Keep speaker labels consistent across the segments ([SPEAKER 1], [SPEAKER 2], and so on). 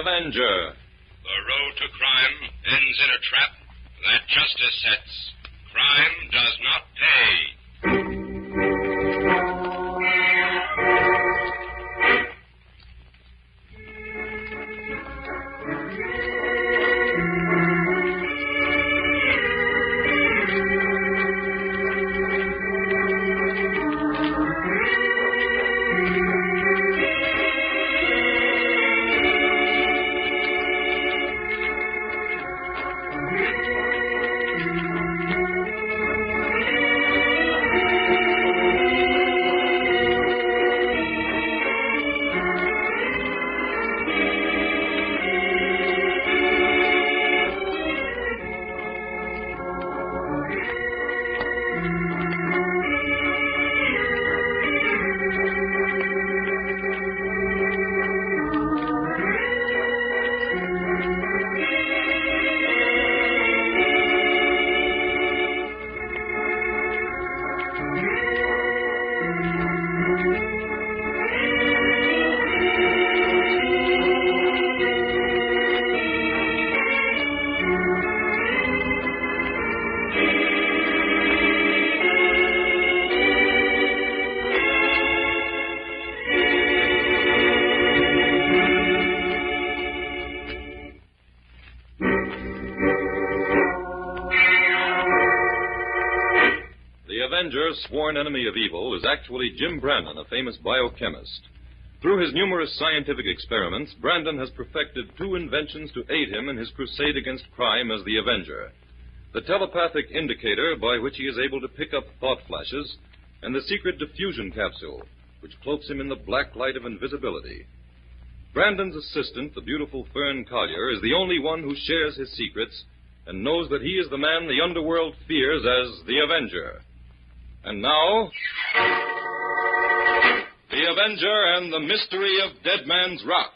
[SPEAKER 1] Avenger.
[SPEAKER 2] The road to crime ends in a trap that justice sets. Crime does not pay.
[SPEAKER 1] Avenger, sworn enemy of evil, is actually Jim Brandon, a famous biochemist. Through his numerous scientific experiments, Brandon has perfected two inventions to aid him in his crusade against crime as the Avenger: the telepathic indicator, by which he is able to pick up thought flashes, and the secret diffusion capsule, which cloaks him in the black light of invisibility. Brandon's assistant, the beautiful Fern Collier, is the only one who shares his secrets and knows that he is the man the underworld fears as the Avenger. And now, the Avenger and the Mystery of Dead Man's Rock.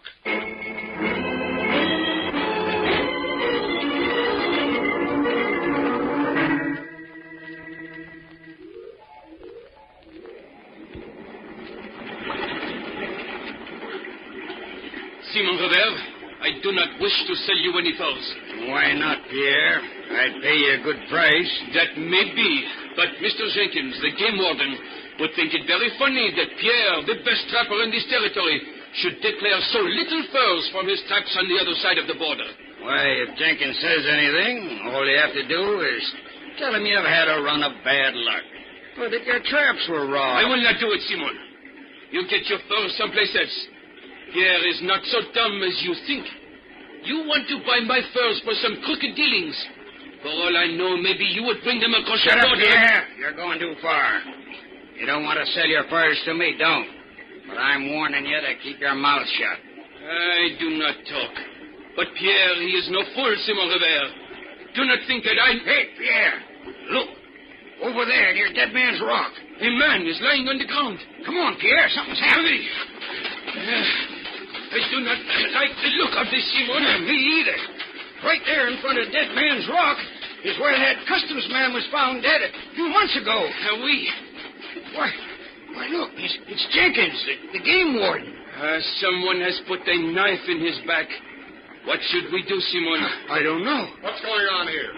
[SPEAKER 3] Simon Robert, I do not wish to sell you any furs.
[SPEAKER 4] Why not, Pierre? I'd pay you a good price.
[SPEAKER 3] That may be, but Mr. Jenkins, the game warden, would think it very funny that Pierre, the best trapper in this territory, should declare so little furs from his traps on the other side of the border.
[SPEAKER 4] Why, if Jenkins says anything, all you have to do is tell him you've had a run of bad luck, or that your traps were wrong.
[SPEAKER 3] I will not do it, Simon. You get your furs someplace else. Pierre is not so dumb as you think. You want to buy my furs for some crooked dealings. For all I know, maybe you would bring them across the border.
[SPEAKER 4] Shut up, Pierre. You're going too far. You don't want to sell your furs to me, don't. But I'm warning you to keep your mouth shut.
[SPEAKER 3] I do not talk. But Pierre, he is no fool, Simon Robert. Do not think that I...
[SPEAKER 4] Hey, Pierre, look. Over there near Dead Man's Rock.
[SPEAKER 3] A man is lying on the ground.
[SPEAKER 4] Come on, Pierre. Something's happening.
[SPEAKER 3] I do not like the look of this, Simon.
[SPEAKER 4] Me either. Right there in front of Dead Man's Rock is where that customs man was found dead a few months ago. Why, look, it's Jenkins, the game warden.
[SPEAKER 3] Someone has put a knife in his back. What should we do, Simon?
[SPEAKER 4] I don't know.
[SPEAKER 5] What's going on here?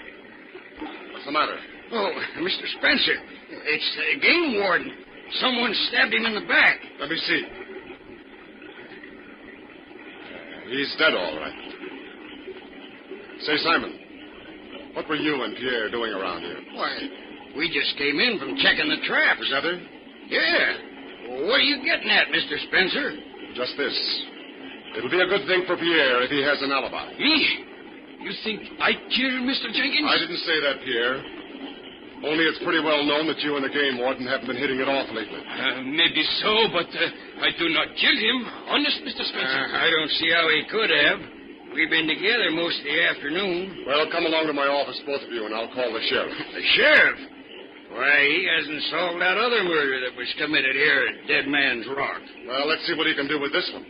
[SPEAKER 5] What's the matter?
[SPEAKER 4] Oh, Mr. Spencer, it's the game warden. Someone stabbed him in the back.
[SPEAKER 5] Let me see. He's dead, all right. Say, Simon, what were you and Pierre doing around here?
[SPEAKER 4] Why, we just came in from checking the traps.
[SPEAKER 5] Together?
[SPEAKER 4] Yeah. What are you getting at, Mr. Spencer?
[SPEAKER 5] Just this. It'll be a good thing for Pierre if he has an alibi.
[SPEAKER 3] Me? You think I killed Mr. Jenkins?
[SPEAKER 5] I didn't say that, Pierre. Only it's pretty well known that you and the game warden haven't been hitting it off lately.
[SPEAKER 3] Maybe so, but I do not kill him. Honest, Mr. Spencer.
[SPEAKER 4] I don't see how he could have. We've been together most of the afternoon.
[SPEAKER 5] Well, come along to my office, both of you, and I'll call the sheriff.
[SPEAKER 4] The sheriff? Why, he hasn't solved that other murder that was committed here at Dead Man's Rock.
[SPEAKER 5] Well, let's see what he can do with this one.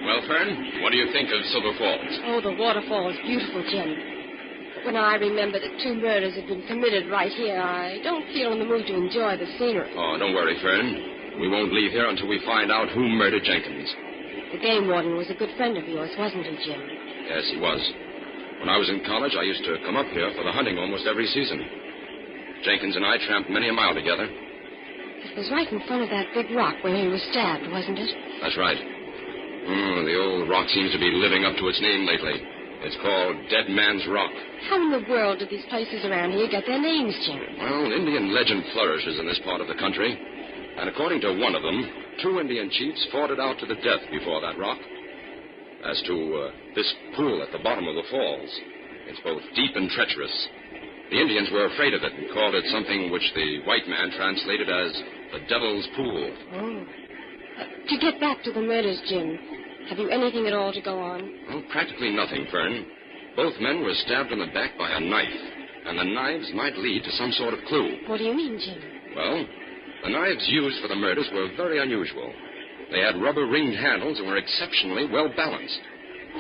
[SPEAKER 3] Well, Fern, what do you think of
[SPEAKER 6] Silver Falls.
[SPEAKER 7] Oh, the waterfall is beautiful, Jim. But when I remember that 2 murders have been committed right here, I don't feel in the mood to enjoy the scenery.
[SPEAKER 6] Oh, don't worry, Fern. We won't leave here until we find out who murdered Jenkins.
[SPEAKER 7] The game warden was a good friend of yours, wasn't he, Jim?
[SPEAKER 6] Yes, he was. When I was in college, I used to come up here for the hunting almost every season. Jenkins and I tramped many a mile together.
[SPEAKER 7] It was right in front of that big rock where he was stabbed, wasn't it?
[SPEAKER 6] That's right. The old rock seems to be living up to its name lately. It's called Dead Man's Rock.
[SPEAKER 7] How in the world did these places around here get their names, Jim?
[SPEAKER 6] Well, Indian legend flourishes in this part of the country. And according to one of them, 2 Indian chiefs fought it out to the death before that rock. As to this pool at the bottom of the falls, it's both deep and treacherous. The Indians were afraid of it and called it something which the white man translated as the Devil's Pool.
[SPEAKER 7] Oh. To get back to the murders, Jim, have you anything at all to go on?
[SPEAKER 6] Well, practically nothing, Fern. Both men were stabbed in the back by a knife, and the knives might lead to some sort of clue.
[SPEAKER 7] What do you mean, Jim?
[SPEAKER 6] Well, the knives used for the murders were very unusual. They had rubber-ringed handles and were exceptionally well-balanced,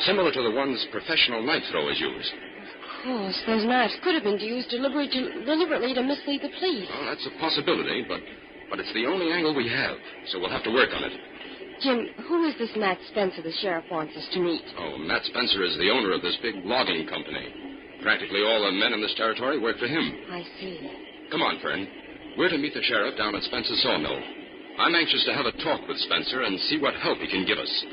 [SPEAKER 6] similar to the ones professional knife throwers use.
[SPEAKER 7] Of course, those knives could have been used deliberately to mislead the police.
[SPEAKER 6] Well, that's a possibility, but it's the only angle we have, so we'll have to work on it.
[SPEAKER 7] Jim, who is this Matt Spencer the sheriff wants us to meet?
[SPEAKER 6] Oh, Matt Spencer is the owner of this big logging company. Practically all the men in this territory work for him.
[SPEAKER 7] I see.
[SPEAKER 6] Come on, Fern. We're to meet the sheriff down at Spencer's sawmill. I'm anxious to have a talk with Spencer and see what help he can give us.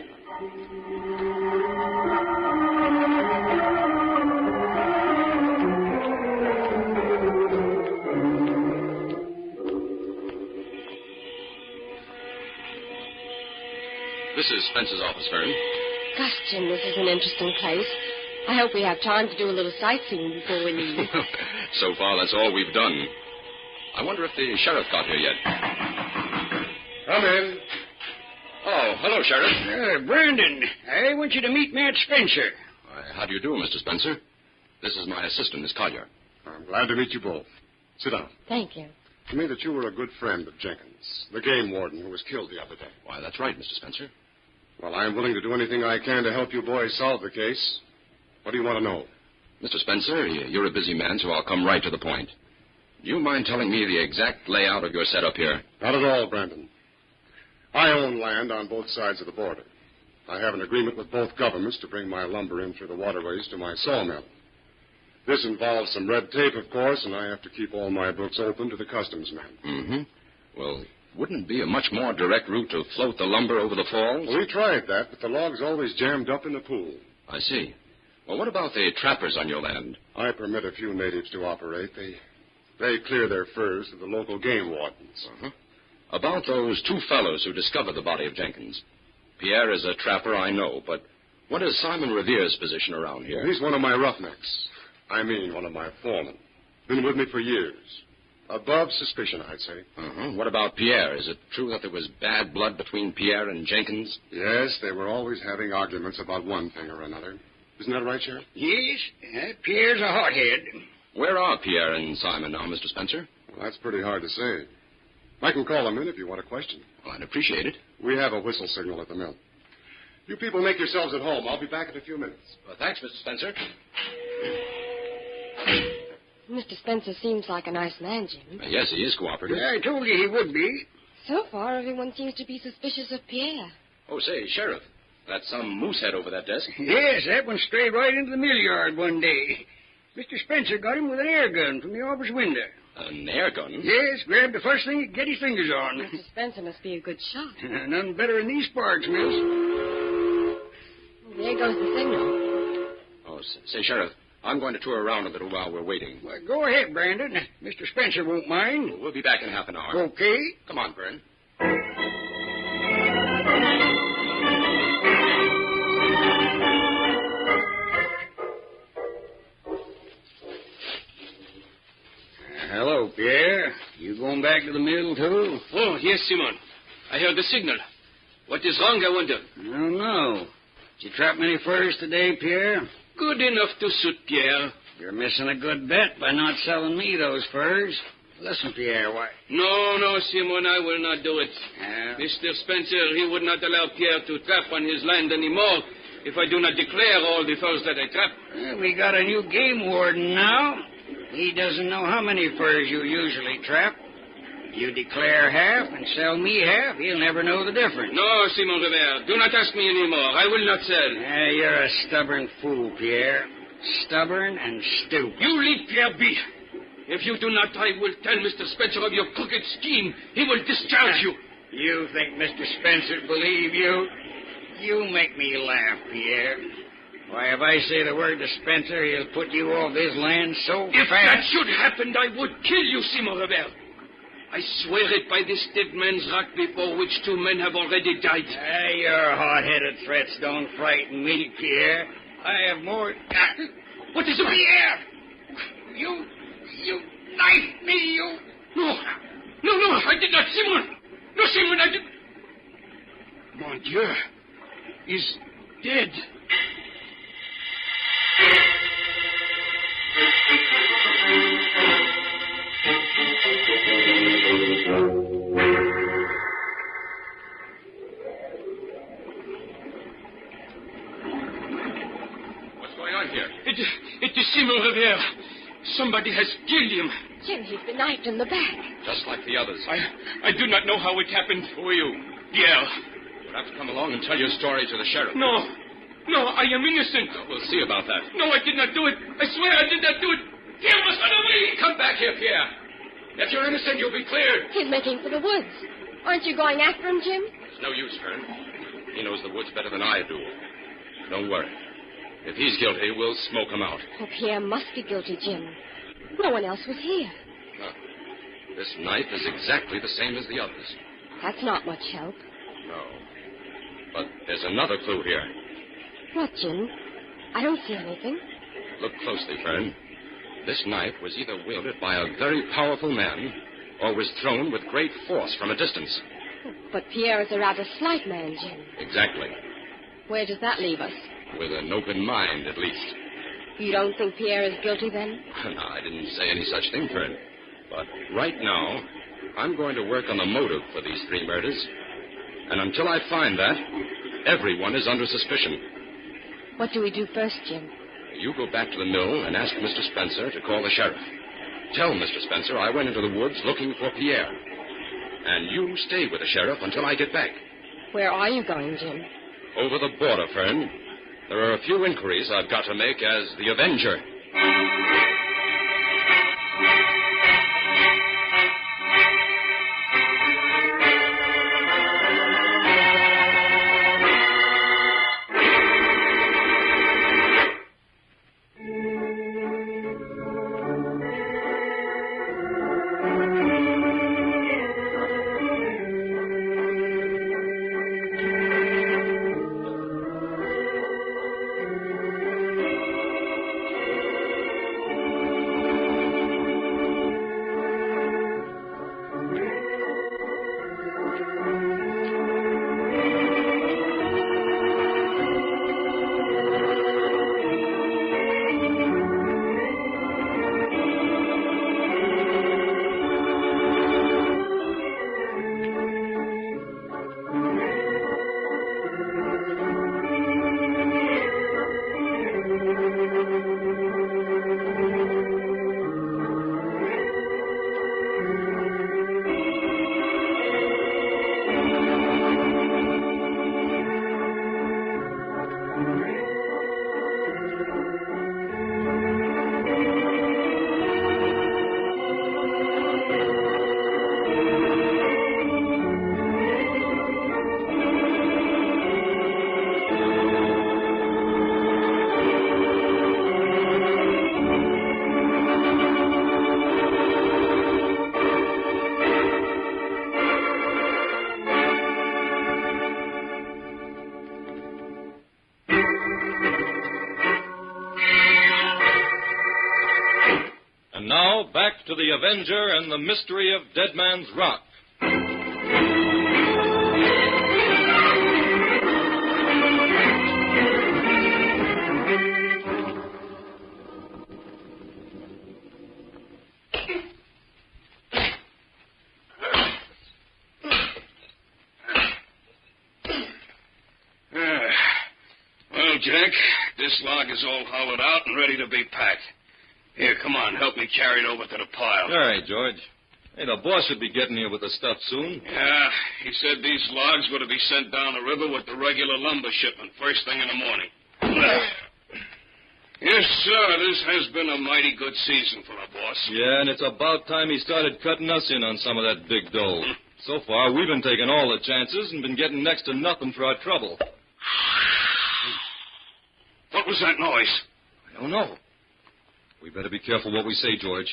[SPEAKER 6] This is Spencer's office, Fern.
[SPEAKER 7] Gosh, Jim, this is an interesting place. I hope we have time to do a little sightseeing before we leave.
[SPEAKER 6] So far, that's all we've done. I wonder if the sheriff got here yet.
[SPEAKER 5] Come in.
[SPEAKER 6] Oh, hello, Sheriff.
[SPEAKER 4] Brandon, I want you to meet Matt Spencer.
[SPEAKER 6] How do you do, Mr. Spencer? This is my assistant, Miss Collier.
[SPEAKER 5] I'm glad to meet you both. Sit down.
[SPEAKER 7] Thank you.
[SPEAKER 5] To me that you were a good friend of Jenkins, the game warden who was killed the other day.
[SPEAKER 6] Why, that's right, Mr. Spencer.
[SPEAKER 5] Well, I'm willing to do anything I can to help you boys solve the case. What do you want to know?
[SPEAKER 6] Mr. Spencer, you're a busy man, so I'll come right to the point. Do you mind telling me the exact layout of your setup here?
[SPEAKER 5] Not at all, Brandon. I own land on both sides of the border. I have an agreement with both governments to bring my lumber in through the waterways to my sawmill. This involves some red tape, of course, and I have to keep all my books open to the customs men.
[SPEAKER 6] Mm-hmm. Well, wouldn't it be a much more direct route to float the lumber over the falls?
[SPEAKER 5] Well, we tried that, but the log's always jammed up in the pool.
[SPEAKER 6] I see. Well, what about the trappers on your land?
[SPEAKER 5] I permit a few natives to operate. They clear their furs to the local game wardens.
[SPEAKER 6] Uh-huh. About those 2 fellows who discovered the body of Jenkins. Pierre is a trapper, I know, but what is Simon Revere's position around here?
[SPEAKER 5] He's one of my roughnecks. I mean, one of my foremen. Been with me for years. Above suspicion, I'd say.
[SPEAKER 6] Uh-huh. What about Pierre? Is it true that there was bad blood between Pierre and Jenkins?
[SPEAKER 5] Yes, they were always having arguments about one thing or another. Isn't that right, Sheriff?
[SPEAKER 4] Yes, Pierre's a hothead.
[SPEAKER 6] Where are Pierre and Simon now, Mr. Spencer?
[SPEAKER 5] Well, that's pretty hard to say. I can call them in if you want a question.
[SPEAKER 6] Well, I'd appreciate it.
[SPEAKER 5] We have a whistle signal at the mill. You people make yourselves at home. I'll be back in a few minutes.
[SPEAKER 6] Well, thanks, Mr. Spencer.
[SPEAKER 7] Mr. Spencer seems like a nice man, Jim.
[SPEAKER 6] Yes, he is cooperative.
[SPEAKER 4] Yeah, I told you he would be.
[SPEAKER 7] So far, everyone seems to be suspicious of Pierre.
[SPEAKER 6] Oh, say, Sheriff, that's some moose head over that desk.
[SPEAKER 4] Yes, that one strayed right into the mill yard one day. Mr. Spencer got him with an air gun from the office window.
[SPEAKER 6] An air gun?
[SPEAKER 4] Yes, grabbed the first thing he could get his fingers on.
[SPEAKER 7] Mr. Spencer must be a good shot.
[SPEAKER 4] None better in these parts, miss.
[SPEAKER 7] There goes the signal.
[SPEAKER 6] Oh, say, Sheriff, I'm going to tour around a little while we're waiting.
[SPEAKER 4] Well, go ahead, Brandon. Mr. Spencer won't mind.
[SPEAKER 6] We'll be back in half an hour.
[SPEAKER 4] Okay.
[SPEAKER 6] Come on, Vern.
[SPEAKER 4] Hello, Pierre. You going back to the mill, too?
[SPEAKER 3] Oh, yes, Simon. I heard the signal. What is wrong, I wonder?
[SPEAKER 4] I don't know. Did you trap many furs today, Pierre?
[SPEAKER 3] Good enough to suit Pierre.
[SPEAKER 4] You're missing a good bet by not selling me those furs. Listen, Pierre, why...
[SPEAKER 3] No, Simon, I will not do it.
[SPEAKER 4] Yeah.
[SPEAKER 3] Mr. Spencer, he would not allow Pierre to trap on his land anymore. if I do not declare all the furs that I trap.
[SPEAKER 4] We got a new game warden now. He doesn't know how many furs you usually trap. You declare half and sell me half, he'll never know the difference.
[SPEAKER 3] No, Simon Rivera, do not ask me any more. I will not sell.
[SPEAKER 4] You're a stubborn fool, Pierre. Stubborn and stupid.
[SPEAKER 3] You leave Pierre be. If you do not, I will tell Mr. Spencer of your crooked scheme. He will discharge you.
[SPEAKER 4] You think Mr. Spencer'd believe you? You make me laugh, Pierre. Why, if I say the word to Spencer, he'll put you off this land so
[SPEAKER 3] If
[SPEAKER 4] fast.
[SPEAKER 3] that should happen, I would kill you, Simon Rivera. I swear it by this dead man's rock before which 2 men have already died.
[SPEAKER 4] Your hot-headed threats don't frighten me, Pierre. I have more...
[SPEAKER 3] What is it?
[SPEAKER 4] Pierre! You knifed me, you...
[SPEAKER 3] No, I did not, Simon. No, Simon, I did... Mon Dieu, is dead.
[SPEAKER 6] What's going on here?
[SPEAKER 3] It is Simon Rivera. Somebody has killed him.
[SPEAKER 7] Jim, he's been knifed in the back.
[SPEAKER 6] Just like the others.
[SPEAKER 3] I do not know how it happened.
[SPEAKER 6] Who are you?
[SPEAKER 3] Pierre.
[SPEAKER 6] You'll have to come along and tell your story to the sheriff.
[SPEAKER 3] No, I am innocent.
[SPEAKER 6] We'll see about that.
[SPEAKER 3] No, I did not do it. I swear I did not do it. Pierre must run away.
[SPEAKER 6] Come back here, Pierre. If you're innocent, you'll be cleared.
[SPEAKER 7] He's making for the woods. Aren't you going after him, Jim?
[SPEAKER 6] It's no use, Fern. He knows the woods better than I do. Don't worry. If he's guilty, we'll smoke him out.
[SPEAKER 7] Oh, Pierre must be guilty, Jim. No one else was here.
[SPEAKER 6] No. This knife is exactly the same as the others.
[SPEAKER 7] That's not much help.
[SPEAKER 6] No. But there's another clue here.
[SPEAKER 7] What, Jim? I don't see anything.
[SPEAKER 6] Look closely, Fern. This knife was either wielded by a very powerful man or was thrown with great force from a distance.
[SPEAKER 7] But Pierre is a rather slight man, Jim.
[SPEAKER 6] Exactly.
[SPEAKER 7] Where does that leave us?
[SPEAKER 6] With an open mind, at least.
[SPEAKER 7] You don't think Pierre is guilty, then?
[SPEAKER 6] No, I didn't say any such thing, Fern. But right now, I'm going to work on the motive for these 3 murders. And until I find that, everyone is under suspicion.
[SPEAKER 7] What do we do first, Jim?
[SPEAKER 6] You go back to the mill and ask Mr. Spencer to call the sheriff. Tell Mr. Spencer I went into the woods looking for Pierre. And you stay with the sheriff until I get back.
[SPEAKER 7] Where are you going, Jim?
[SPEAKER 6] Over the border, Fern. There are a few inquiries I've got to make as the Avenger.
[SPEAKER 1] And now, back to the Avenger and the mystery of Dead Man's Rock.
[SPEAKER 3] Well, Well, Jack, this log is all hollowed out and ready to be packed. Here, come on, help me carry it over to the pile.
[SPEAKER 1] All right, George. Hey, the boss should be getting here with the stuff soon.
[SPEAKER 3] Yeah, he said these logs were to be sent down the river with the regular lumber shipment first thing in the morning. Yes, sir, this has been a mighty good season for our boss.
[SPEAKER 1] Yeah, and it's about time he started cutting us in on some of that big dough. So far, we've been taking all the chances and been getting next to nothing for our trouble.
[SPEAKER 3] What was that noise?
[SPEAKER 1] I don't know. We better be careful what we say, George.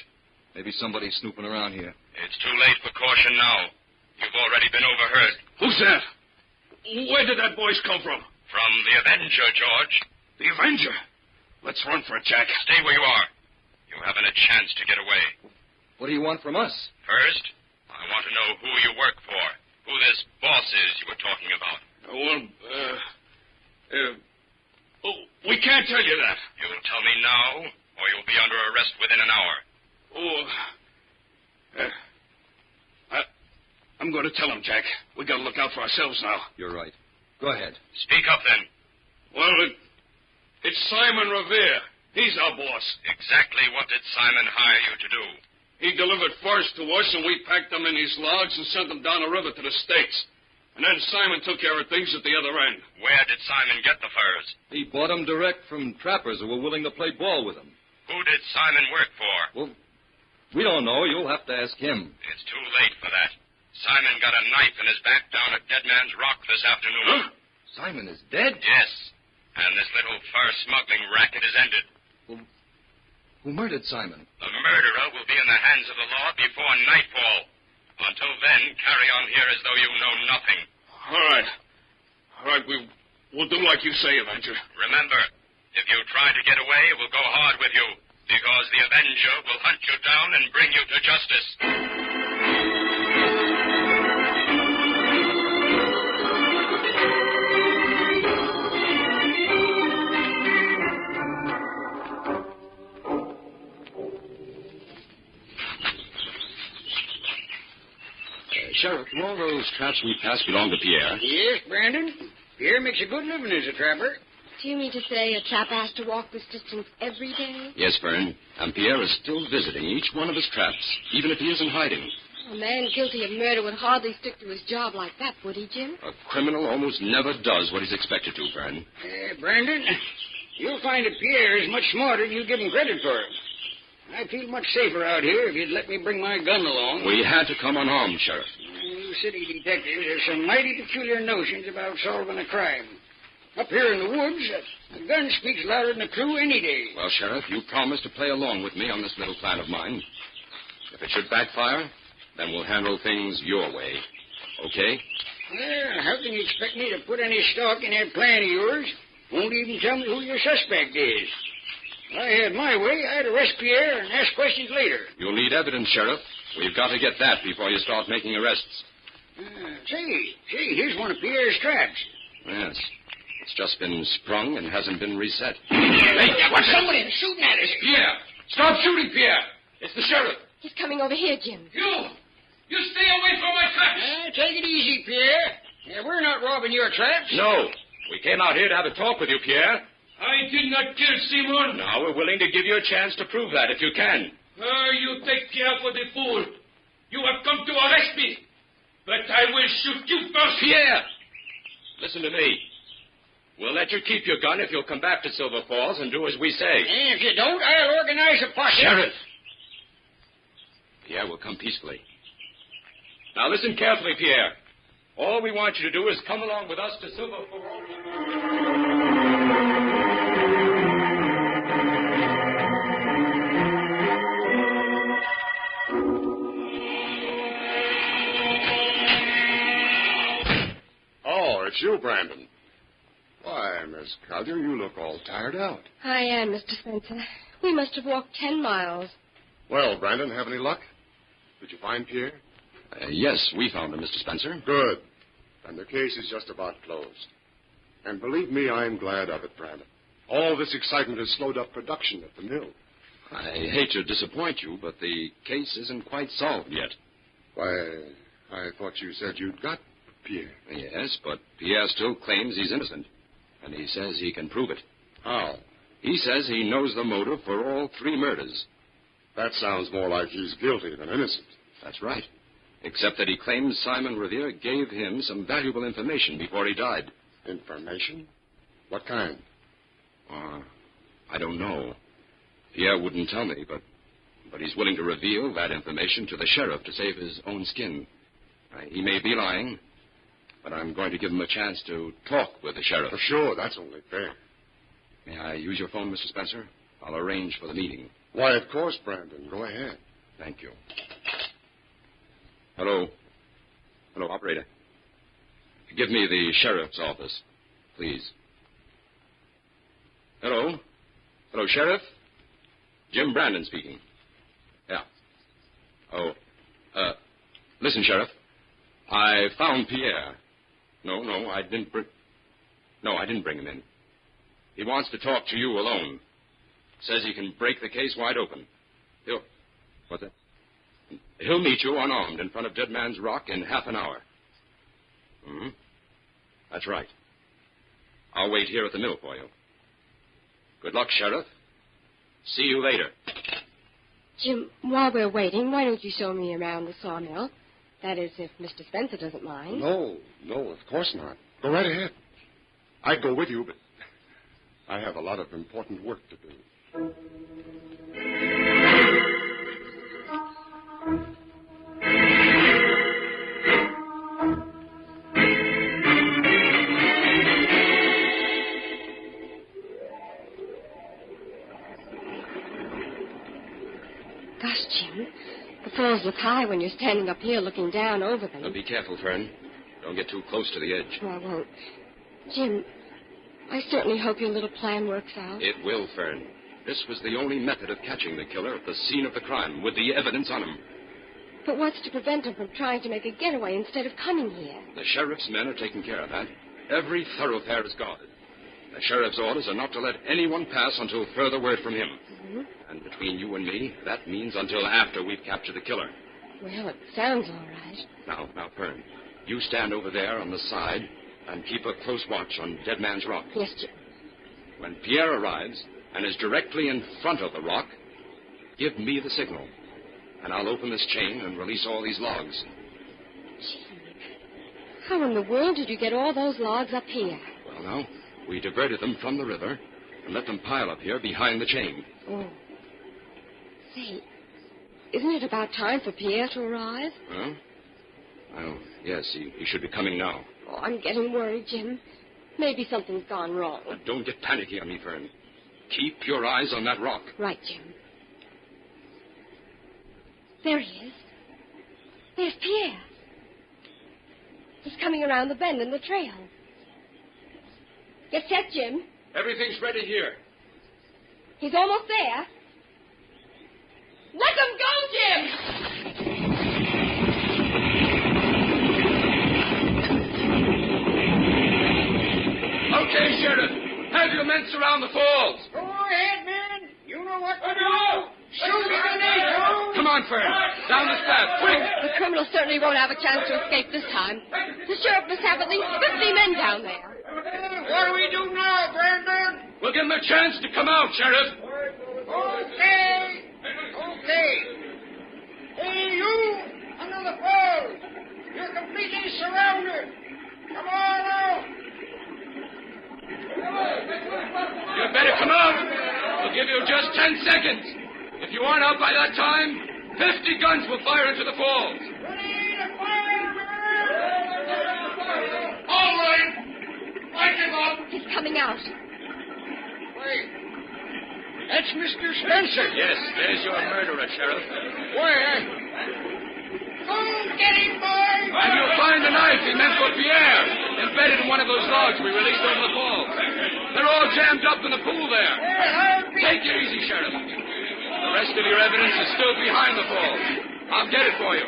[SPEAKER 1] Maybe somebody's snooping around here.
[SPEAKER 2] It's too late for caution now. You've already been overheard.
[SPEAKER 3] Who's that? Where did that voice come from?
[SPEAKER 2] From the Avenger, George.
[SPEAKER 3] The Avenger? Let's run for it, Jack.
[SPEAKER 2] Stay where you are. You haven't a chance to get away.
[SPEAKER 1] What do you want from us?
[SPEAKER 2] First, I want to know who you work for. Who this boss is you were talking about.
[SPEAKER 3] We can't tell you that.
[SPEAKER 2] You'll tell me now, or you'll be under arrest within an hour.
[SPEAKER 3] I'm going to tell him, Jack. We got to look out for ourselves now.
[SPEAKER 1] You're right. Go ahead.
[SPEAKER 2] Speak up, then.
[SPEAKER 3] Well, it's Simon Revere. He's our boss.
[SPEAKER 2] Exactly what did Simon hire you to do?
[SPEAKER 3] He delivered furs to us, and we packed them in these logs and sent them down the river to the States. And then Simon took care of things at the other end.
[SPEAKER 2] Where did Simon get the furs?
[SPEAKER 1] He bought them direct from trappers who were willing to play ball with him.
[SPEAKER 2] Who did Simon work for?
[SPEAKER 1] Well, we don't know. You'll have to ask him.
[SPEAKER 2] It's too late for that. Simon got a knife in his back down at Dead Man's Rock this afternoon.
[SPEAKER 3] Huh?
[SPEAKER 1] Simon is dead?
[SPEAKER 2] Yes. And this little fur smuggling racket is ended.
[SPEAKER 1] Well, who murdered Simon?
[SPEAKER 2] The murderer will be in the hands of the law before nightfall. Until then, carry on here as though you know nothing.
[SPEAKER 3] All right. We'll do like you say, Avenger.
[SPEAKER 2] Remember, if you try to get away, it will go hard with you, because the Avenger will hunt you down and bring you to justice.
[SPEAKER 6] Sheriff, do all those traps we passed belong to Pierre?
[SPEAKER 4] Yes, Brandon. Pierre makes a good living as a trapper.
[SPEAKER 7] Do you mean to say a trapper has to walk this distance every day?
[SPEAKER 6] Yes, Fern. And Pierre is still visiting each one of his traps, even if he isn't hiding.
[SPEAKER 7] A man guilty of murder would hardly stick to his job like that, would he, Jim?
[SPEAKER 6] A criminal almost never does what he's expected to, Fern.
[SPEAKER 4] Brandon, you'll find that Pierre is much smarter than you give him credit for. I feel much safer out here if you'd let me bring my gun along.
[SPEAKER 6] We had to come unarmed, Sheriff.
[SPEAKER 4] You city detectives have some mighty peculiar notions about solving a crime. Up here in the woods, a gun speaks louder than a clue any day.
[SPEAKER 6] Well, Sheriff, you promised to play along with me on this little plan of mine. If it should backfire, then we'll handle things your way. Okay?
[SPEAKER 4] Well, how can you expect me to put any stock in that plan of yours? Won't even tell me who your suspect is. If I had my way, I'd arrest Pierre and ask questions later.
[SPEAKER 6] You'll need evidence, Sheriff. We've got to get that before you start making arrests.
[SPEAKER 4] Say, here's one of Pierre's traps.
[SPEAKER 6] Yes. It's just been sprung and hasn't been reset.
[SPEAKER 4] Hey, what's somebody shooting at us?
[SPEAKER 3] Pierre! Stop shooting, Pierre! It's the sheriff.
[SPEAKER 7] He's coming over here, Jim.
[SPEAKER 3] You stay away from my traps!
[SPEAKER 4] Take it easy, Pierre. We're not robbing your traps.
[SPEAKER 6] No. We came out here to have a talk with you, Pierre.
[SPEAKER 3] I did not kill Simon.
[SPEAKER 6] Now we're willing to give you a chance to prove that if you can.
[SPEAKER 3] You take Pierre for the fool. You have come to arrest me. But I will shoot you first.
[SPEAKER 6] Pierre! Listen to me. We'll let you keep your gun if you'll come back to Silver Falls and do as we say.
[SPEAKER 4] And if you don't, I'll organize a posse.
[SPEAKER 6] Sheriff! Pierre will come peacefully. Now listen carefully, Pierre. All we want you to do is come along with us to Silver Falls.
[SPEAKER 5] Oh, it's you, Brandon. Why, Miss Collier, you look all tired out.
[SPEAKER 7] I am, Mr. Spencer. We must have walked 10 miles.
[SPEAKER 5] Well, Brandon, have any luck? Did you find Pierre?
[SPEAKER 6] Yes, we found him, Mr. Spencer.
[SPEAKER 5] Good. And the case is just about closed. And believe me, I'm glad of it, Brandon. All this excitement has slowed up production at the mill.
[SPEAKER 6] I hate to disappoint you, but the case isn't quite solved yet.
[SPEAKER 5] Why, I thought you said you'd got Pierre.
[SPEAKER 6] Yes, but Pierre still claims he's innocent. And he says he can prove it.
[SPEAKER 5] How?
[SPEAKER 6] He says he knows the motive for all 3 murders.
[SPEAKER 5] That sounds more like he's guilty than innocent.
[SPEAKER 6] That's right. Except that he claims Simon Revere gave him some valuable information before he died.
[SPEAKER 5] Information? What kind?
[SPEAKER 6] I don't know. Pierre wouldn't tell me, but he's willing to reveal that information to the sheriff to save his own skin. He may be lying, but I'm going to give him a chance to talk with the sheriff.
[SPEAKER 5] For sure, that's only fair.
[SPEAKER 6] May I use your phone, Mr. Spencer? I'll arrange for the meeting.
[SPEAKER 5] Why, of course, Brandon. Go ahead.
[SPEAKER 6] Thank you. Hello. Hello, operator. Give me the sheriff's office, please. Hello. Hello, Sheriff. Jim Brandon speaking. Yeah. Oh, listen, Sheriff. I found Pierre. No, I didn't bring him in. He wants to talk to you alone. Says he can break the case wide open. What's that? He'll meet you unarmed in front of Dead Man's Rock in half an hour. Mm-hmm. That's right. I'll wait here at the mill for you. Good luck, Sheriff. See you later.
[SPEAKER 7] Jim, while we're waiting, why don't you show me around the sawmill? That is, if Mr. Spencer doesn't mind.
[SPEAKER 5] No, of course not. Go right ahead. I'd go with you, but I have a lot of important work to do.
[SPEAKER 7] Gosh, Jim, the falls look high when you're standing up here looking down over them.
[SPEAKER 6] Now, be careful, Fern. Don't get too close to the edge.
[SPEAKER 7] Oh, I won't. Jim, I certainly hope your little plan works out.
[SPEAKER 6] It will, Fern. This was the only method of catching the killer at the scene of the crime, with the evidence on him.
[SPEAKER 7] But what's to prevent him from trying to make a getaway instead of coming here?
[SPEAKER 6] The sheriff's men are taking care of that. Every thoroughfare is guarded. The sheriff's orders are not to let anyone pass until further word from him.
[SPEAKER 7] Mm-hmm.
[SPEAKER 6] And between you and me, that means until after we've captured the killer.
[SPEAKER 7] Well, it sounds all right.
[SPEAKER 6] Now, Fern, you stand over there on the side and keep a close watch on Dead Man's Rock.
[SPEAKER 7] Yes, Jim.
[SPEAKER 6] When Pierre arrives and is directly in front of the rock, give me the signal, and I'll open this chain and release all these logs.
[SPEAKER 7] Jim, how in the world did you get all those logs up here?
[SPEAKER 6] Well, now, we diverted them from the river and let them pile up here behind the chain.
[SPEAKER 7] Oh. Say, isn't it about time for Pierre to arrive?
[SPEAKER 6] Huh? Well, yes, he should be coming now.
[SPEAKER 7] Oh, I'm getting worried, Jim. Maybe something's gone wrong.
[SPEAKER 6] Now, don't get panicky on me, Fern. Keep your eyes on that rock.
[SPEAKER 7] Right, Jim. There he is. There's Pierre. He's coming around the bend in the trail. Get set, Jim.
[SPEAKER 6] Everything's ready here.
[SPEAKER 7] He's almost there. Let them go, Jim!
[SPEAKER 6] Okay, Sheriff. Have your men surround the falls.
[SPEAKER 4] Go ahead, man. You know what to do. Shoot if you need to.
[SPEAKER 6] Come on, Fern. Down this path, quick.
[SPEAKER 7] The criminal certainly won't have a chance to escape this time. The sheriff must have at least 50 men down there.
[SPEAKER 4] What do we do now, Brandon?
[SPEAKER 6] We'll give them a chance to come out, Sheriff.
[SPEAKER 4] Okay. Hey, you, under the falls. You're completely surrounded. Come on out.
[SPEAKER 6] You better come out. We'll give you just 10 seconds. If you aren't out by that time, 50 guns will fire into the falls.
[SPEAKER 4] Ready to fire,
[SPEAKER 6] All right. Light him up.
[SPEAKER 7] He's coming out.
[SPEAKER 4] Wait. That's Mr. Spencer.
[SPEAKER 6] Yes, there's your murderer, Sheriff.
[SPEAKER 4] Where? Go get him, boy.
[SPEAKER 6] And you'll find the knife he meant for Pierre, embedded in one of those logs we released over the falls. They're all jammed up in the pool there. Take it easy, Sheriff. The rest of your evidence is still behind the falls. I'll get it for you.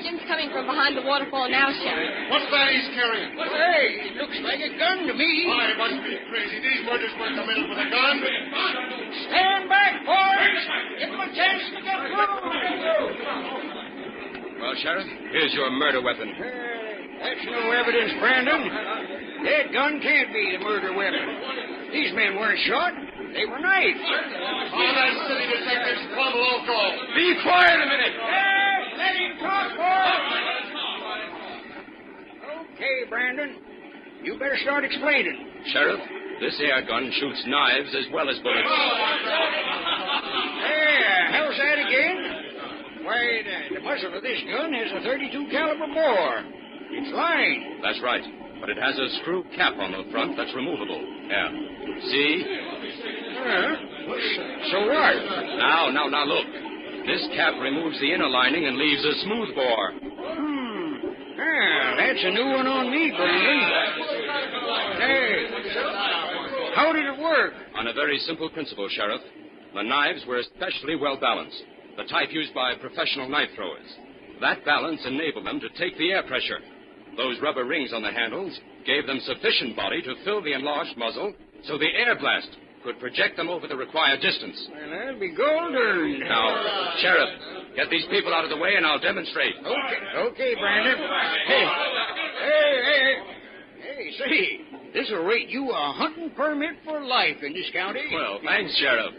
[SPEAKER 7] Jim's coming from behind the waterfall now, Sheriff.
[SPEAKER 5] What's that he's carrying?
[SPEAKER 4] Hey, it looks like a gun to me.
[SPEAKER 5] I must be crazy. These murders weren't committed with a gun.
[SPEAKER 4] Stand back, boys. Give him a chance to get through.
[SPEAKER 6] Well, Sheriff, here's your murder weapon.
[SPEAKER 4] That's no evidence, Brandon. That gun can't be the murder weapon. These men weren't shot. They were knifed.
[SPEAKER 5] All right, city detectives, come loco.
[SPEAKER 3] Be quiet a minute.
[SPEAKER 4] Let him talk, boy. Okay, Brandon. You better start explaining.
[SPEAKER 6] Sheriff, this air gun shoots knives as well as bullets.
[SPEAKER 4] How's that again? Why, the muzzle of this gun has a .32 caliber bore. It's lined.
[SPEAKER 6] That's right. But it has a screw cap on the front that's removable. Yeah. See?
[SPEAKER 4] So what?
[SPEAKER 6] Now, look. This cap removes the inner lining and leaves a smooth bore.
[SPEAKER 4] That's a new one on me, Brandon. Hey, how did it work?
[SPEAKER 6] On a very simple principle, Sheriff. The knives were especially well balanced, the type used by professional knife throwers. That balance enabled them to take the air pressure. Those rubber rings on the handles gave them sufficient body to fill the enlarged muzzle so the air blast could project them over the required distance.
[SPEAKER 4] Well, that'll be gold earned.
[SPEAKER 6] Now, Sheriff, get these people out of the way and I'll demonstrate.
[SPEAKER 4] Okay, Brandon. Hey, say, this'll rate you a hunting permit for life in this county.
[SPEAKER 6] Well, thanks, Sheriff.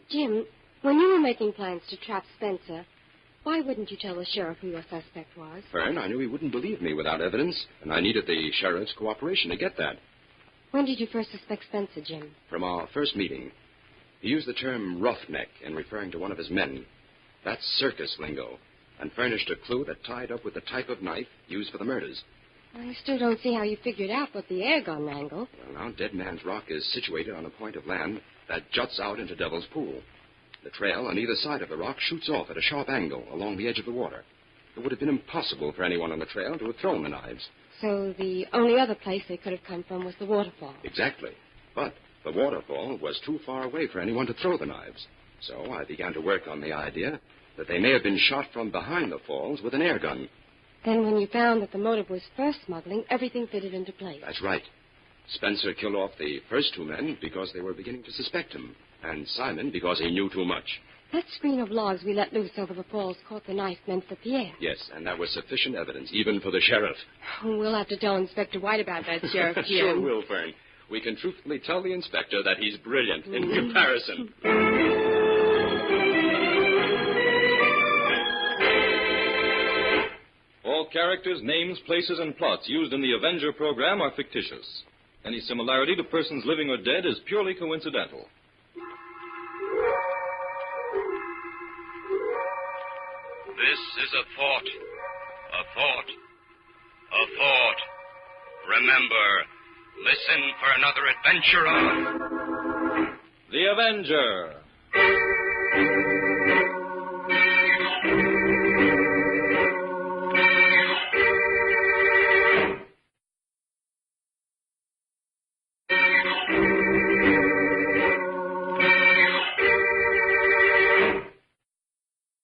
[SPEAKER 7] Jim, when you were making plans to trap Spencer, why wouldn't you tell the sheriff who your suspect was?
[SPEAKER 6] Fern, I knew he wouldn't believe me without evidence, and I needed the sheriff's cooperation to get that.
[SPEAKER 7] When did you first suspect Spencer, Jim?
[SPEAKER 6] From our first meeting. He used the term roughneck in referring to one of his men. That's circus lingo, and furnished a clue that tied up with the type of knife used for the murders.
[SPEAKER 7] I still don't see how you figured out but the air gun angle.
[SPEAKER 6] Well, now, Dead Man's Rock is situated on a point of land that juts out into Devil's Pool. The trail on either side of the rock shoots off at a sharp angle along the edge of the water. It would have been impossible for anyone on the trail to have thrown the knives.
[SPEAKER 7] So the only other place they could have come from was the waterfall.
[SPEAKER 6] Exactly. But the waterfall was too far away for anyone to throw the knives. So I began to work on the idea that they may have been shot from behind the falls with an air gun.
[SPEAKER 7] Then when you found that the motive was first smuggling, everything fitted into place.
[SPEAKER 6] That's right. Spencer killed off the first two men because they were beginning to suspect him, and Simon because he knew too much.
[SPEAKER 7] That screen of logs we let loose over the falls caught the knife meant for Pierre.
[SPEAKER 6] Yes, and that was sufficient evidence, even for the sheriff.
[SPEAKER 7] We'll have to tell Inspector White about that, Sheriff Jim.
[SPEAKER 6] Sure will, Fern. We can truthfully tell the inspector that he's brilliant in comparison.
[SPEAKER 1] All characters, names, places, and plots used in the Avenger program are fictitious. Any similarity to persons living or dead is purely coincidental.
[SPEAKER 2] This is a thought. A thought. A thought. Remember, listen for another adventure on
[SPEAKER 1] The Avenger.